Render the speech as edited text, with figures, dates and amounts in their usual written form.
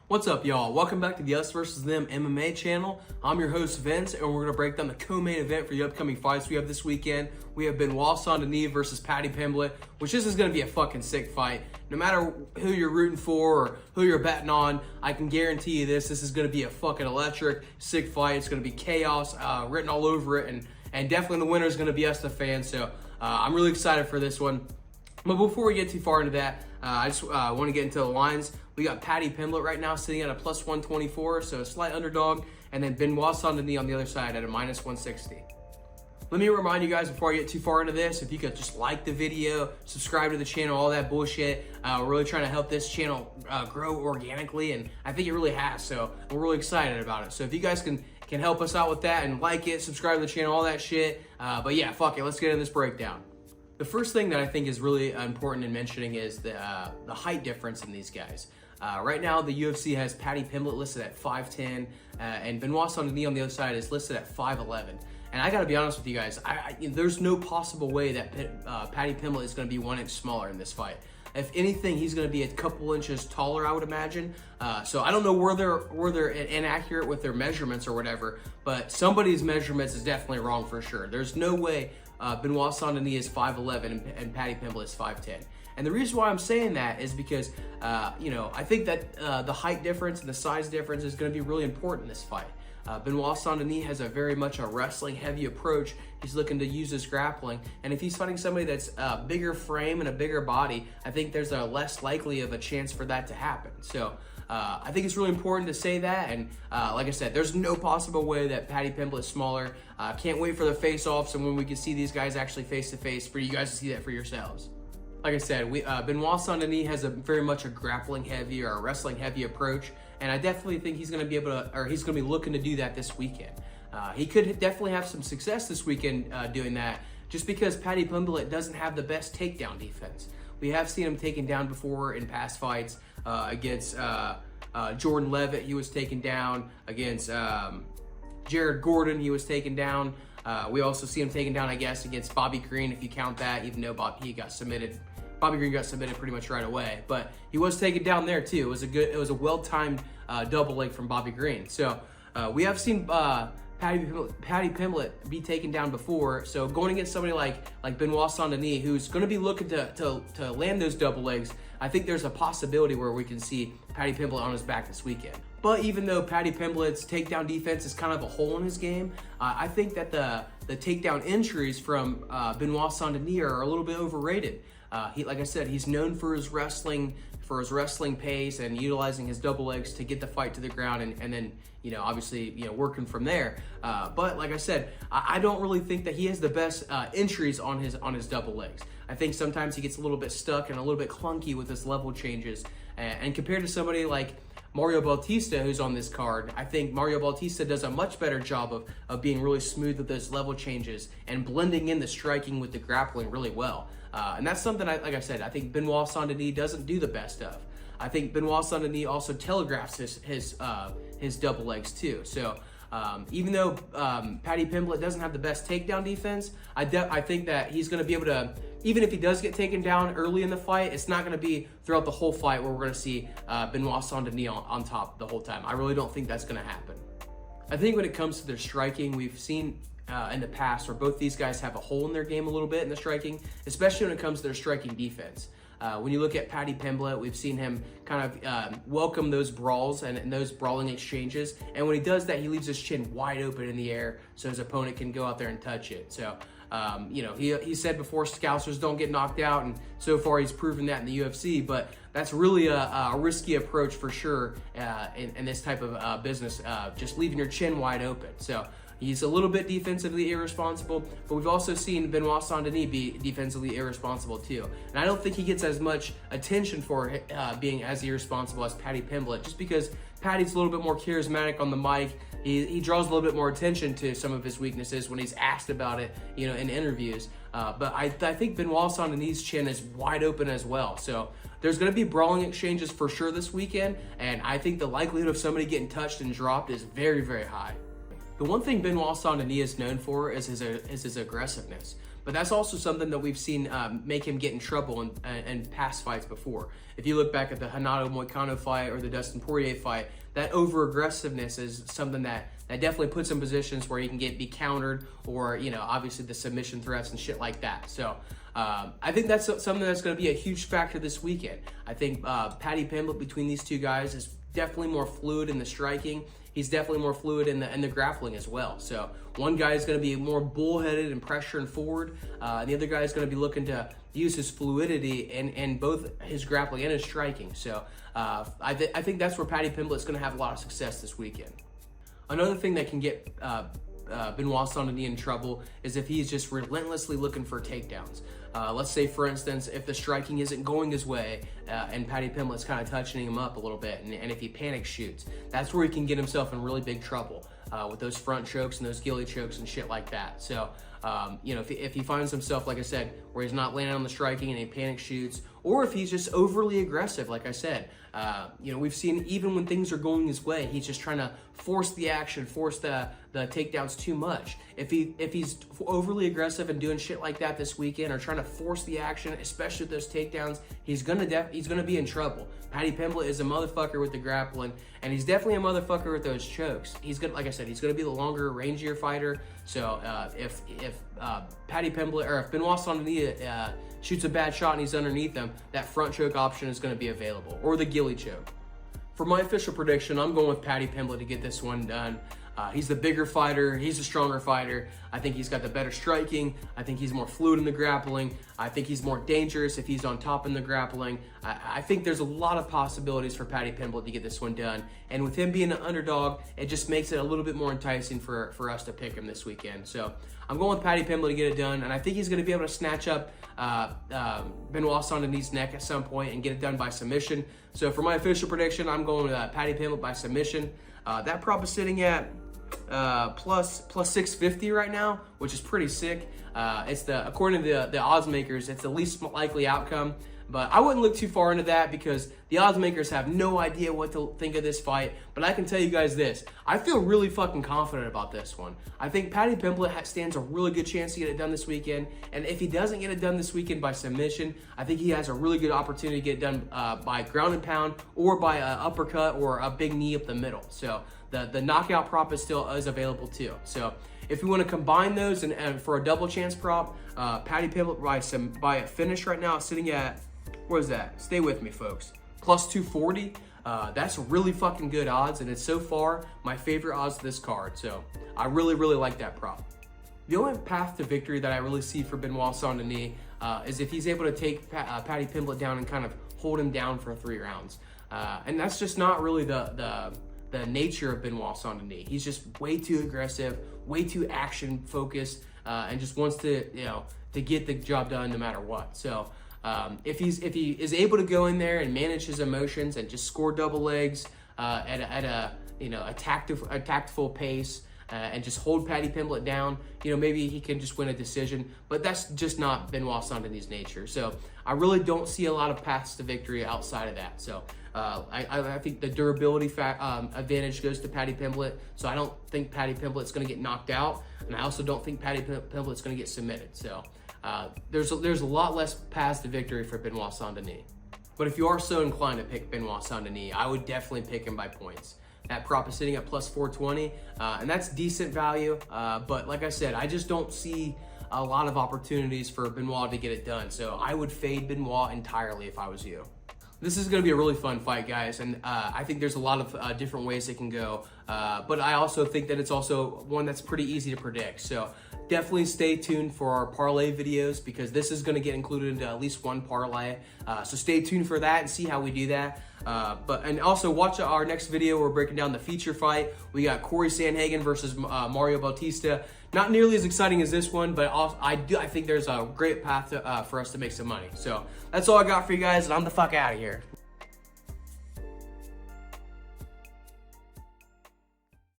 What's up, y'all? Welcome back to the Us vs. Them MMA channel. I'm your host, Vince, and we're going to break down the co-main event for the upcoming fights we have this weekend. We have Benoit Saint-Denis versus Paddy Pimblett, which this is going to be a fucking sick fight. No matter who you're rooting for or who you're betting on, I can guarantee you this is going to be a fucking electric, sick fight. It's going to be chaos written all over it, and definitely the winner is going to be us, the fans. So I'm really excited for this one. But before we get too far into that, I just want to get into the lines. We got Paddy Pimblett right now sitting at a plus 124, so a slight underdog, and then Benoit Saint-Denis on the other side at a minus 160. Let me remind you guys before I get too far into this, if you could just like the video, subscribe to the channel, all that bullshit. We're really trying to help this channel grow organically, and I think it really has, so we're really excited about it. So if you guys can help us out with that and like it, subscribe to the channel, all that shit. But yeah, fuck it, let's get into this breakdown. The first thing that I think is really important in mentioning is the height difference in these guys. Right now, the UFC has Paddy Pimblett listed at 5'10", and Benoit Saint-Denis on the other side is listed at 5'11". And I gotta be honest with you guys, there's no possible way that Paddy Pimblett is gonna be 1 inch smaller in this fight. If anything, he's gonna be a couple inches taller, I would imagine. So I don't know where they're inaccurate with their measurements or whatever, but somebody's measurements is definitely wrong for sure. There's no way Benoit Saint-Denis is 5'11" and Paddy Pimblett is 5'10". And the reason why I'm saying that is because, I think that the height difference and the size difference is going to be really important in this fight. Benoit Saint-Denis has a very much a wrestling heavy approach. He's looking to use his grappling. And if he's fighting somebody that's a bigger frame and a bigger body, I think there's a less likely of a chance for that to happen. So I think it's really important to say that. And like I said, there's no possible way that Paddy Pimblett is smaller. Can't wait for the face-offs and when we can see these guys actually face-to-face for you guys to see that for yourselves. Like I said, Benoit Saint-Denis has very much a grappling heavy or a wrestling heavy approach, and I definitely think he's going to be able to, or he's going to be looking to do that this weekend. He could definitely have some success this weekend doing that, just because Paddy Pimblett doesn't have the best takedown defense. We have seen him taken down before in past fights against Jordan Levitt. He was taken down against Jared Gordon. He was taken down. We also see him taken down, I guess, against Bobby Green, if you count that, even though Bobby Green got submitted pretty much right away. But he was taken down there too. It was a well-timed double leg from Bobby Green. So we have seen Paddy Pimblett be taken down before. So going against somebody like Benoit Saint-Denis, who's going to be looking to land those double legs, I think there's a possibility where we can see Paddy Pimblett on his back this weekend. But even though Paddy Pimblett's takedown defense is kind of a hole in his game, I think that the takedown entries from Benoit Saint-Denis are a little bit overrated. Like I said, he's known for his wrestling pace and utilizing his double legs to get the fight to the ground and then, obviously, working from there. But like I said, I don't really think that he has the best entries on his double legs. I think sometimes he gets a little bit stuck and a little bit clunky with his level changes. And compared to somebody like Mario Bautista, who's on this card, I think Mario Bautista does a much better job of being really smooth with those level changes and blending in the striking with the grappling really well. And that's something, like I said, I think Benoit Saint-Denis doesn't do the best of. I think Benoit Saint-Denis also telegraphs his double legs too. So even though Paddy Pimblett doesn't have the best takedown defense, I think that he's going to be able to, even if he does get taken down early in the fight, it's not going to be throughout the whole fight where we're going to see Benoit Saint-Denis on top the whole time. I really don't think that's going to happen. I think when it comes to their striking, we've seen in the past where both these guys have a hole in their game a little bit in the striking, especially when it comes to their striking defense. When you look at Paddy Pimblett, we've seen him kind of welcome those brawls and those brawling exchanges. And when he does that, he leaves his chin wide open in the air so his opponent can go out there and touch it. So, he said before, Scousers don't get knocked out, and so far he's proven that in the UFC. But that's really a risky approach for sure in this type of business, just leaving your chin wide open. So he's a little bit defensively irresponsible, but we've also seen Benoit Saint-Denis be defensively irresponsible too. And I don't think he gets as much attention for being as irresponsible as Paddy Pimblett, just because Paddy's a little bit more charismatic on the mic. He draws a little bit more attention to some of his weaknesses when he's asked about it, in interviews. But I think Benoit Saint-Denis' chin is wide open as well. So there's going to be brawling exchanges for sure this weekend, and I think the likelihood of somebody getting touched and dropped is very, very high. The one thing Benoit Saint-Denis is known for is his aggressiveness. but that's also something that we've seen make him get in trouble in past fights before. If you look back at the Renato Moicano fight or the Dustin Poirier fight, that over-aggressiveness is something that definitely puts him in positions where he can be countered, or, you know, obviously the submission threats and shit like that. So I think that's something that's going to be a huge factor this weekend. I think Paddy Pimblett, between these two guys, is definitely more fluid in the striking. He's definitely more fluid in the grappling as well. So one guy is going to be more bullheaded and pressuring forward. And the other guy is going to be looking to use his fluidity in both his grappling and his striking. So I think that's where Paddy Pimblett is going to have a lot of success this weekend. Another thing that can get Benoit Saint-Denis in trouble is if he's just relentlessly looking for takedowns. Let's say, for instance, if the striking isn't going his way and Paddy Pimblett's kind of touching him up a little bit, and if he panic shoots, that's where he can get himself in really big trouble with those front chokes and those ghillie chokes and shit like that. So, you know, if he finds himself, like I said, where he's not landing on the striking and he panic shoots, or if he's just overly aggressive, like I said, you know, we've seen even when things are going his way, he's just trying to force the action, force the takedowns too much. If he's overly aggressive and doing shit like that this weekend, or trying to force the action, especially with those takedowns, he's gonna be in trouble. Paddy Pimblett is a motherfucker with the grappling, and he's definitely a motherfucker with those chokes. He's gonna, like I said, he's gonna be the longer, rangier fighter. So if Paddy Pimblett, or if Benoit Saint-Denis shoots a bad shot and he's underneath him, that front choke option is going to be available, or the ghillie choke. For my official prediction, I'm going with Paddy Pimblett to get this one done. He's the bigger fighter. He's the stronger fighter. I think he's got the better striking. I think he's more fluid in the grappling. I think he's more dangerous if he's on top in the grappling. I think there's a lot of possibilities for Paddy Pimblett to get this one done. And with him being an underdog, it just makes it a little bit more enticing for us to pick him this weekend. So I'm going with Paddy Pimblett to get it done, and I think he's going to be able to snatch up Benoit Saint-Denis' neck at some point and get it done by submission. So for my official prediction, I'm going with Paddy Pimblett by submission. That prop is sitting at plus 650 right now, which is pretty sick. It's according to the odds makers, it's the least likely outcome. But I wouldn't look too far into that because the odds makers have no idea what to think of this fight. But I can tell you guys this, I feel really fucking confident about this one. I think Paddy Pimblett stands a really good chance to get it done this weekend. And if he doesn't get it done this weekend by submission, I think he has a really good opportunity to get it done by ground and pound, or by an uppercut or a big knee up the middle. So the knockout prop is still available too. So if you want to combine those and for a double chance prop, Paddy Pimblett by a finish right now, sitting at, what is that? Stay with me, folks. Plus 240. That's really fucking good odds, and it's so far my favorite odds to this card. So I really, really like that prop. The only path to victory that I really see for Benoit Saint-Denis is if he's able to take Paddy Pimblett down and kind of hold him down for 3 rounds. And that's just not really the nature of Benoit Saint-Denis. He's just way too aggressive, way too action focused, and just wants to, you know, to get the job done no matter what. So if he is able to go in there and manage his emotions and just score double legs at a you know, a tactful pace, and just hold Paddy Pimblett down, you know, maybe he can just win a decision. But that's just not Benoit Saint-Denis' nature. So I really don't see a lot of paths to victory outside of that. So I think the durability advantage goes to Paddy Pimblett. So I don't think Paddy Pimblett's going to get knocked out, and I also don't think Paddy Pimblett's going to get submitted. So there's a lot less paths to victory for Benoit Saint-Denis. But if you are so inclined to pick Benoit Saint-Denis, I would definitely pick him by points. That prop is sitting at plus 420, and that's decent value. But like I said, I just don't see a lot of opportunities for Benoit to get it done. So I would fade Benoit entirely if I was you. This is going to be a really fun fight, guys, and I think there's a lot of different ways it can go. But I also think that it's also one that's pretty easy to predict. So definitely stay tuned for our parlay videos, because this is going to get included into at least one parlay. So stay tuned for that and see how we do that. And also watch our next video. We're breaking down the feature fight. We got Corey Sandhagen versus Mario Bautista. Not nearly as exciting as this one, but I think there's a great path for us to make some money. So that's all I got for you guys, and I'm the fuck out of here.